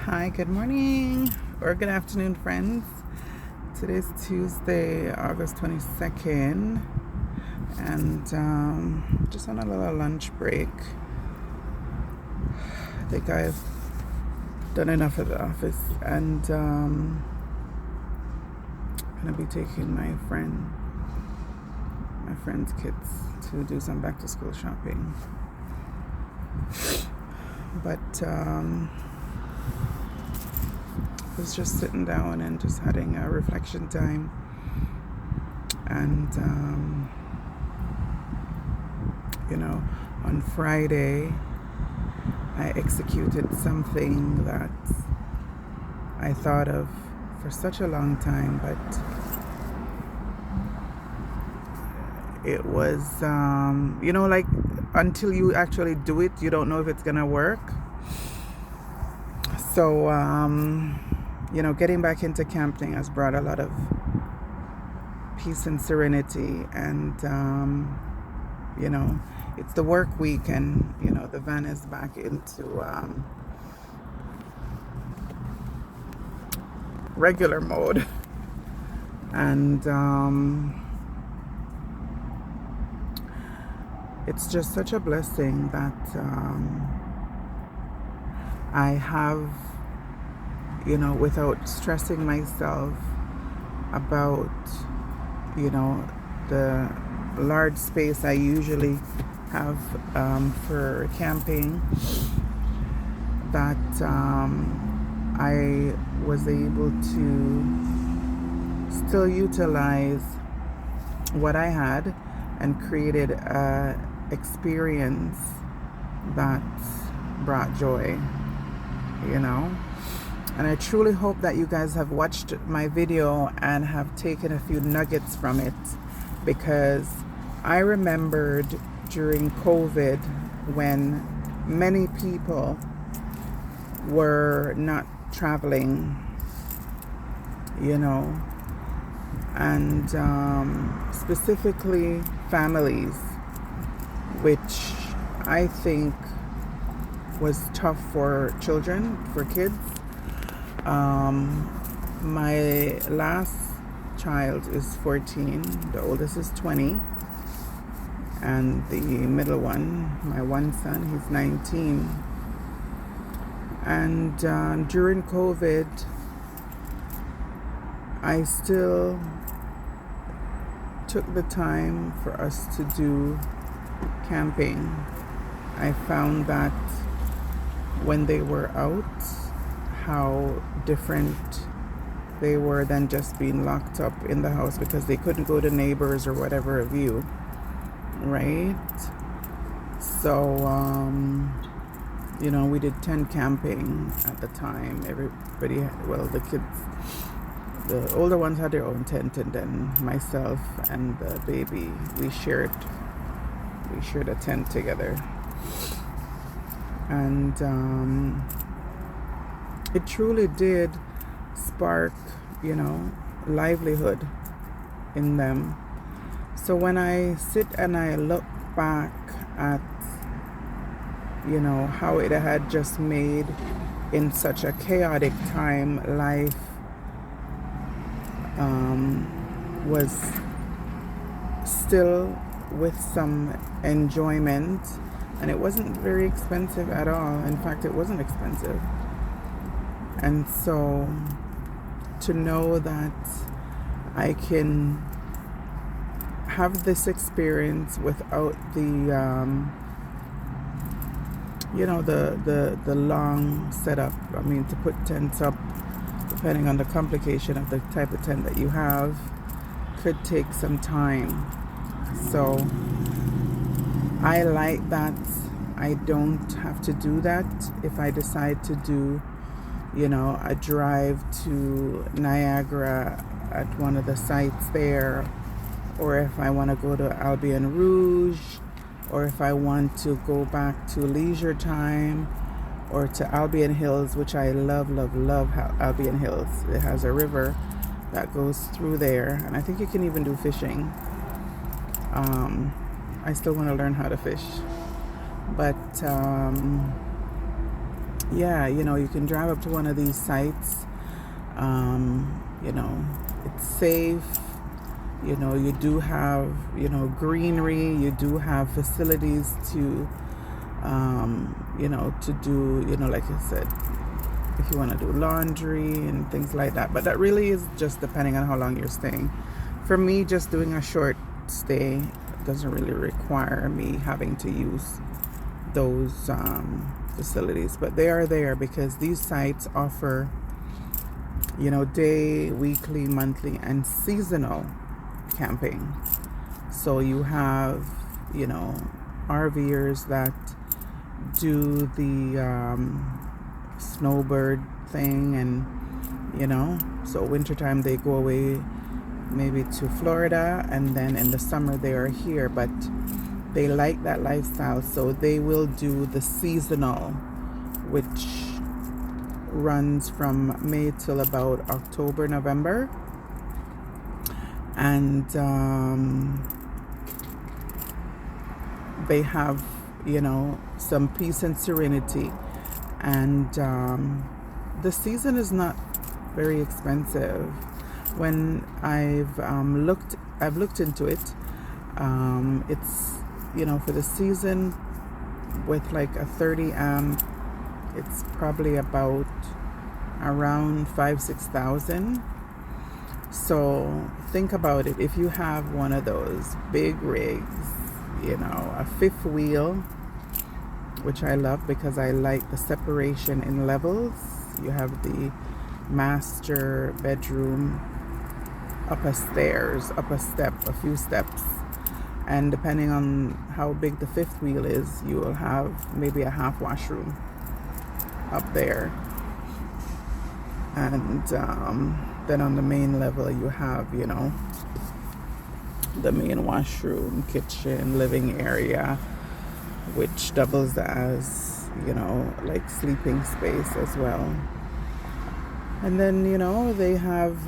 Hi, good morning or good afternoon, friends. Today's Tuesday, August 22nd, and just on a little lunch break. I think I've done enough at the office, and I'm gonna be taking my friend's kids to do some back to school shopping. But I was just sitting down and just having a reflection time, and on Friday I executed something that I thought of for such a long time, but it was like until you actually do it, you don't know if it's gonna work. So getting back into camping has brought a lot of peace and serenity, and it's the work week, and the van is back into regular mode, and it's just such a blessing that I have, without stressing myself about the large space I usually have for camping, that I was able to still utilize what I had and created a experience that brought joy, and I truly hope that you guys have watched my video and have taken a few nuggets from it, because I remembered during COVID when many people were not traveling, and specifically families, which I think was tough for children, for kids. My last child is 14, the oldest is 20, and the middle one, my one son, he's 19. And during COVID, I still took the time for us to do camping. I found that when they were out, how different they were than just being locked up in the house because they couldn't go to neighbors or whatever of you, right? So we did tent camping at the time. Everybody, the kids, the older ones had their own tent, and then myself and the baby, we shared a tent together. And it truly did spark, livelihood in them. So when I sit and I look back at, how it had just made, in such a chaotic time, life was still with some enjoyment, and it wasn't very expensive at all. In fact, it wasn't expensive. And so to know that I can have this experience without the the long setup. I mean, to put tents up, depending on the complication of the type of tent that you have, could take some time. So I like that I don't have to do that if I decide to do, a drive to Niagara at one of the sites there, or if I want to go to Albion Rouge, or if I want to go back to Leisure Time, or to Albion Hills, which I love Albion Hills. It has a river that goes through there, and I think you can even do fishing. I still want to learn how to fish, but yeah, you know, you can drive up to one of these sites. You know, it's safe. You know, you do have, you know, greenery. You do have facilities to, you know, to do, you know, like I said, if you want to do laundry and things like that. But that really is just depending on how long you're staying. For me, just doing a short stay doesn't really require me having to use those facilities. But they are there because these sites offer, you know, day, weekly, monthly, and seasonal camping. So you have, you know, RVers that do the snowbird thing, and you know, so wintertime they go away maybe to Florida, and then in the summer they are here. But they like that lifestyle, so they will do the seasonal, which runs from May till about October, November. And they have, you know, some peace and serenity. And the season is not very expensive. When I've looked into it, it's, you know, for the season with like a 30 amp, it's probably about around 5,000-6,000. So think about it. If you have one of those big rigs, you know, a fifth wheel, which I love because I like the separation in levels. You have the master bedroom, up a stairs, up a step, a few steps, and depending on how big the fifth wheel is, you will have maybe a half washroom up there. And then on the main level you have, you know, the main washroom, kitchen, living area, which doubles as, you know, like sleeping space as well. And then, you know, they have,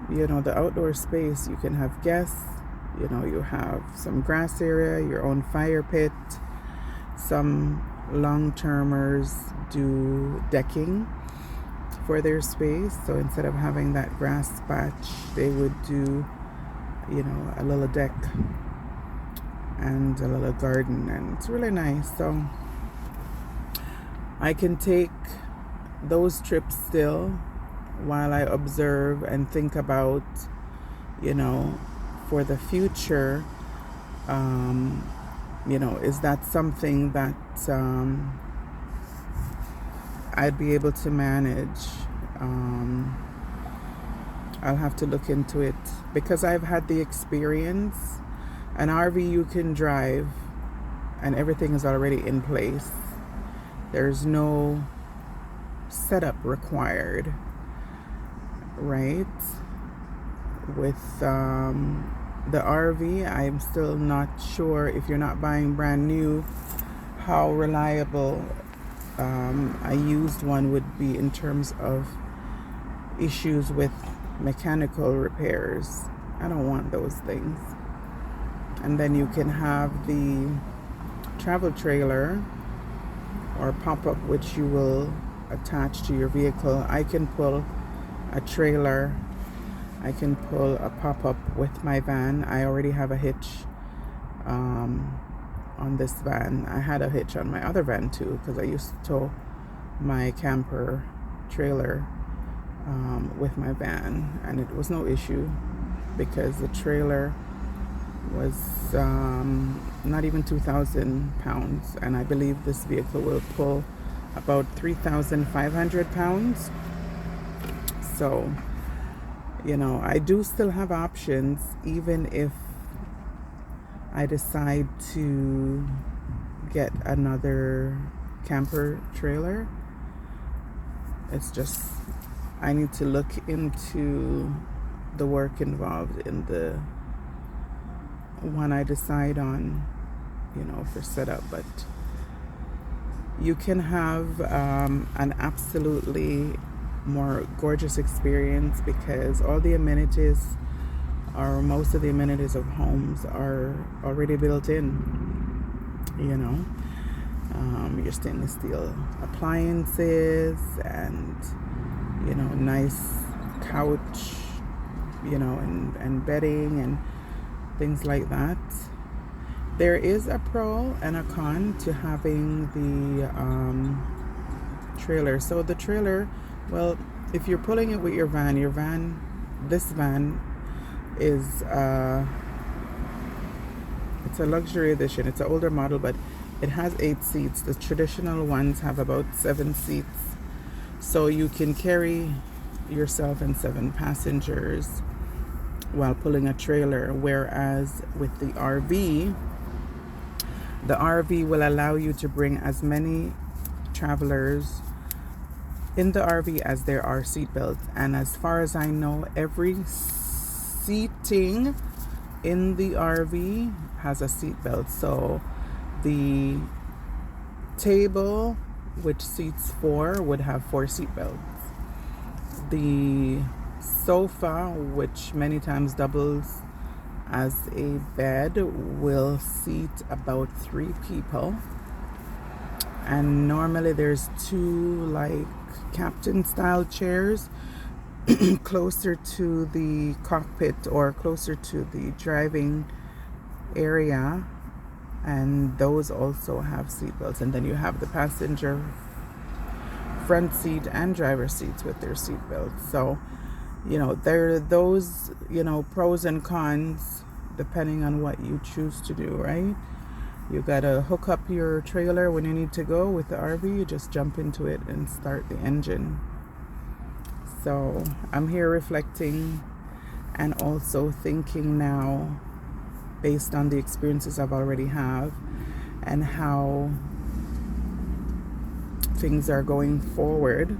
you know, the outdoor space. You can have guests, you know, you have some grass area, your own fire pit. Some long-termers do decking for their space. So instead of having that grass patch, they would do, you know, a little deck and a little garden, and it's really nice. So I can take those trips still while I observe and think about, you know, for the future, you know, is that something that I'd be able to manage? I'll have to look into it because I've had the experience. An RV you can drive and everything is already in place. There's no setup required, right? With the RV, I'm still not sure, if you're not buying brand new, how reliable a used one would be in terms of issues with mechanical repairs. I don't want those things. And then you can have the travel trailer or pop-up, which you will attach to your vehicle. I can pull a trailer, I can pull a pop-up with my van. I already have a hitch on this van. I had a hitch on my other van too, because I used to tow my camper trailer with my van, and it was no issue because the trailer was not even 2,000 pounds, and I believe this vehicle will pull about 3,500 pounds. So, you know, I do still have options, even if I decide to get another camper trailer. It's just, I need to look into the work involved in the one I decide on, you know, for setup. But you can have an absolutely more gorgeous experience because all the amenities, or most of the amenities of homes, are already built in, you know. your stainless steel appliances, and nice couch, and bedding and things like that. There is a pro and a con to having the trailer. So the trailer, well, if you're pulling it with your van, this van is it's a luxury edition. It's an older model, but it has 8 seats. The traditional ones have about 7 seats. So you can carry yourself and 7 passengers while pulling a trailer. Whereas with the RV will allow you to bring as many travelers in the RV as there are seat belts. And as far as I know, every seating in the RV has a seat belt. So the table, which seats 4, would have 4 seat belts. The sofa, which many times doubles as a bed, will seat about 3 people. And normally there's 2 like captain style chairs closer to the cockpit or closer to the driving area, and those also have seat belts. And then you have the passenger front seat and driver seats with their seat belts. So there are those pros and cons depending on what you choose to do, right? You gotta hook up your trailer when you need to go. With the RV, you just jump into it and start the engine. So I'm here reflecting and also thinking now, based on the experiences I've already have and how things are going forward,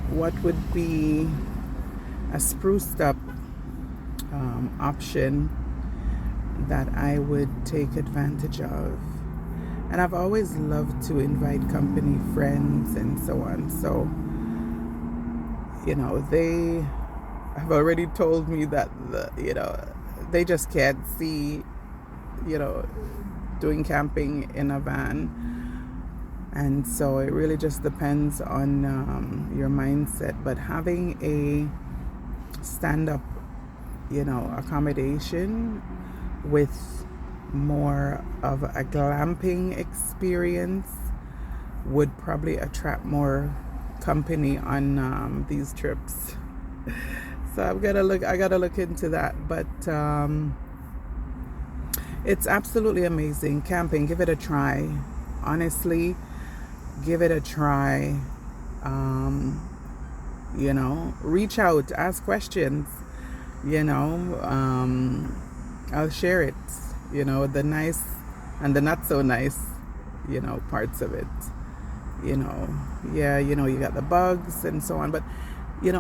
what would be a spruced up option that I would take advantage of. And I've always loved to invite company, friends, and so on. So, they have already told me that they just can't see, doing camping in a van. And so it really just depends on your mindset. But having a stand-up, accommodation with more of a glamping experience would probably attract more company on these trips. So I gotta look into that. But it's absolutely amazing camping. Give it a try. Honestly, give it a try. Reach out, ask questions. I'll share it. The nice and the not so nice, parts of it. You got the bugs and so on. But,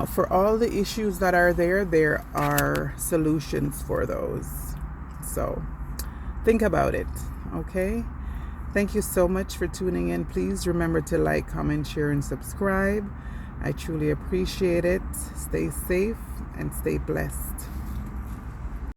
for all the issues that are there are solutions for those. So think about it, okay? Thank you so much for tuning in. Please remember to like, comment, share, and subscribe. I truly appreciate it. Stay safe and stay blessed.